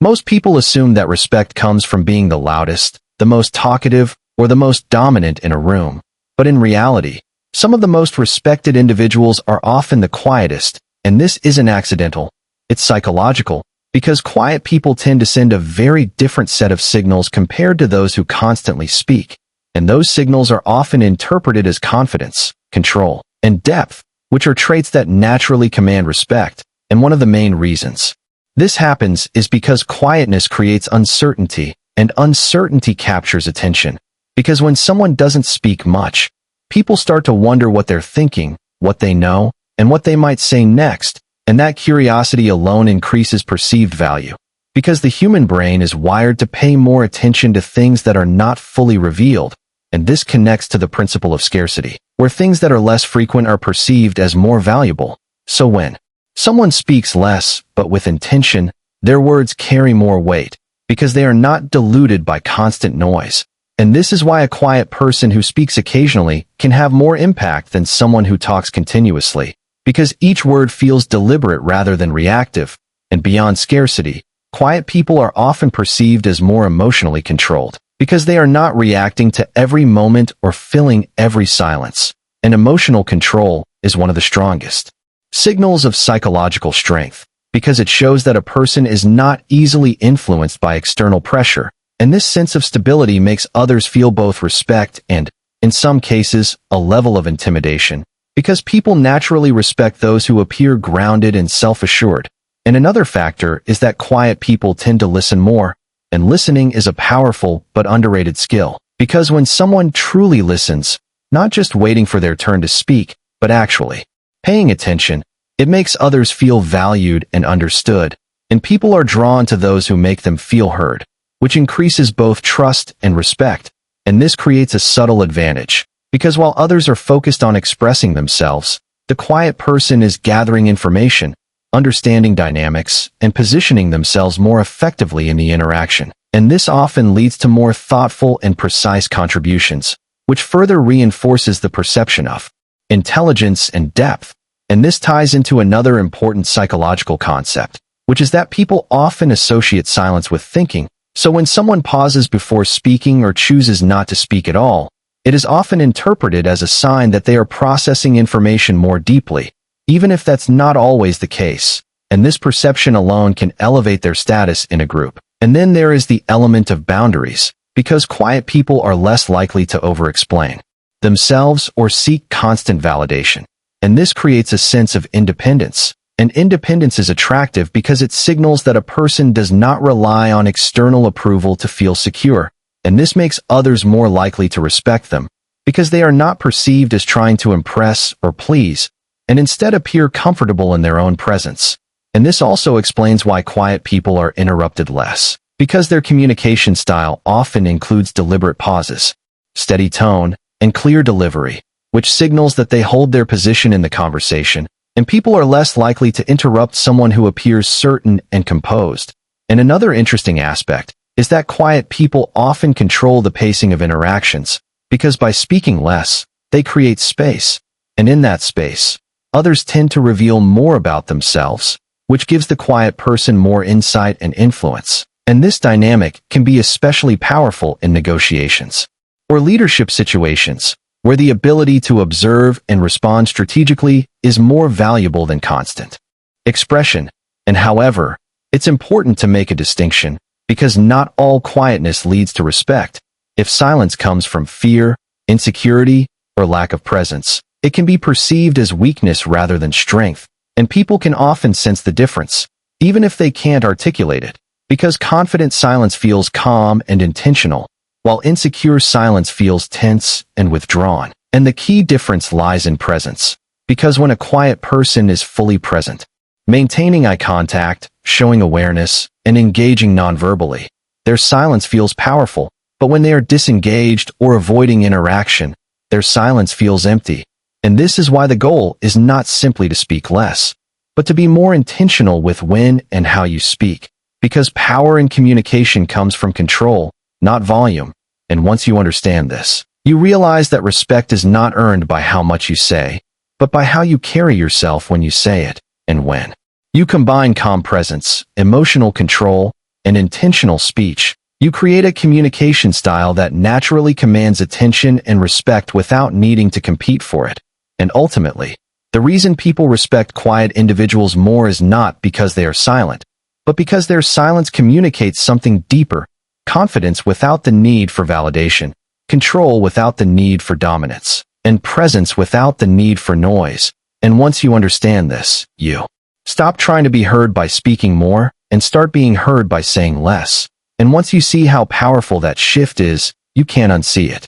Most people assume that respect comes from being the loudest, the most talkative, or the most dominant in a room. But in reality, some of the most respected individuals are often the quietest, and this isn't accidental. It's psychological, because quiet people tend to send a very different set of signals compared to those who constantly speak. And those signals are often interpreted as confidence, control, and depth, which are traits that naturally command respect, and one of the main reasons this happens is because quietness creates uncertainty, and uncertainty captures attention. Because when someone doesn't speak much, people start to wonder what they're thinking, what they know, and what they might say next, and that curiosity alone increases perceived value. Because the human brain is wired to pay more attention to things that are not fully revealed, and this connects to the principle of scarcity, where things that are less frequent are perceived as more valuable. So when someone speaks less, but with intention, their words carry more weight, because they are not diluted by constant noise. And this is why a quiet person who speaks occasionally can have more impact than someone who talks continuously, because each word feels deliberate rather than reactive. And beyond scarcity, quiet people are often perceived as more emotionally controlled, because they are not reacting to every moment or filling every silence. And emotional control is one of the strongest signals of psychological strength, because it shows that a person is not easily influenced by external pressure, and this sense of stability makes others feel both respect and, in some cases, a level of intimidation, because people naturally respect those who appear grounded and self-assured. And another factor is that quiet people tend to listen more, and listening is a powerful but underrated skill, because when someone truly listens, not just waiting for their turn to speak, but actually paying attention, it makes others feel valued and understood, and people are drawn to those who make them feel heard, which increases both trust and respect. And this creates a subtle advantage, because while others are focused on expressing themselves, the quiet person is gathering information, understanding dynamics, and positioning themselves more effectively in the interaction. And this often leads to more thoughtful and precise contributions, which further reinforces the perception of intelligence and depth. And this ties into another important psychological concept, which is that people often associate silence with thinking. So when someone pauses before speaking or chooses not to speak at all, it is often interpreted as a sign that they are processing information more deeply, even if that's not always the case. And this perception alone can elevate their status in a group. And then there is the element of boundaries, because quiet people are less likely to over-explain themselves or seek constant validation. And this creates a sense of independence. And independence is attractive because it signals that a person does not rely on external approval to feel secure. And this makes others more likely to respect them, because they are not perceived as trying to impress or please, and instead appear comfortable in their own presence. And this also explains why quiet people are interrupted less, because their communication style often includes deliberate pauses, steady tone, and clear delivery, which signals that they hold their position in the conversation, and people are less likely to interrupt someone who appears certain and composed. And another interesting aspect is that quiet people often control the pacing of interactions, because by speaking less, they create space, and in that space, others tend to reveal more about themselves, which gives the quiet person more insight and influence. And this dynamic can be especially powerful in negotiations or leadership situations, where the ability to observe and respond strategically is more valuable than constant expression. And however, it's important to make a distinction, because not all quietness leads to respect. If silence comes from fear, insecurity, or lack of presence, it can be perceived as weakness rather than strength, and people can often sense the difference, even if they can't articulate it, because confident silence feels calm and intentional, while insecure silence feels tense and withdrawn. And the key difference lies in presence, because when a quiet person is fully present, maintaining eye contact, showing awareness, and engaging nonverbally, their silence feels powerful. But when they are disengaged or avoiding interaction, their silence feels empty. And this is why the goal is not simply to speak less, but to be more intentional with when and how you speak, because power in communication comes from control, not volume. And once you understand this, you realize that respect is not earned by how much you say, but by how you carry yourself when you say it. And when you combine calm presence, emotional control, and intentional speech. You create a communication style that naturally commands attention and respect without needing to compete for it. And ultimately, the reason people respect quiet individuals more is not because they are silent, but because their silence communicates something deeper: confidence without the need for validation, control without the need for dominance, and presence without the need for noise. And once you understand this, you stop trying to be heard by speaking more and start being heard by saying less. And once you see how powerful that shift is, you can't unsee it.